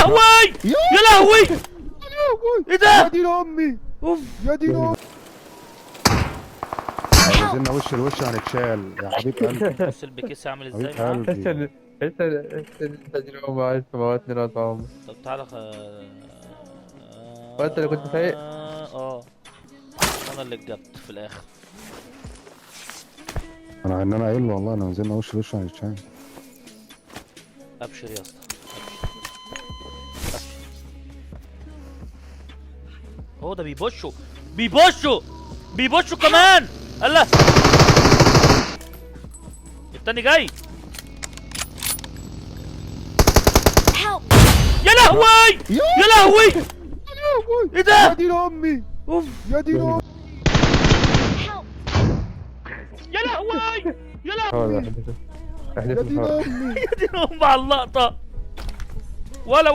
لهوي يا لهوي ايه يا ده؟ دين امي، اوف يا دين امي. نزلنا وش الوش هنتشال يا حبيب قلبي. بص البكيس عامل ازاي حبيب معاه. قلبي. انت تجربة عايز تموتني الواد عمر. طب تعالى وانت اللي كنت سايق. انا اللي اتجبت في الاخر. انا قايل له والله، انا نزلنا وش الوش هنتشال. ابشر يا اسطى ابشر. هو ده بيبوشوا كمان. الله التاني جاي. يا لهوي يا لهوي ايه يا ده؟ دين امي، اوف يا دين امي. يا لهوي يا هو لهوي ده يا احدث دين الحرب. امي. يا دين ام على اللقطة. ولا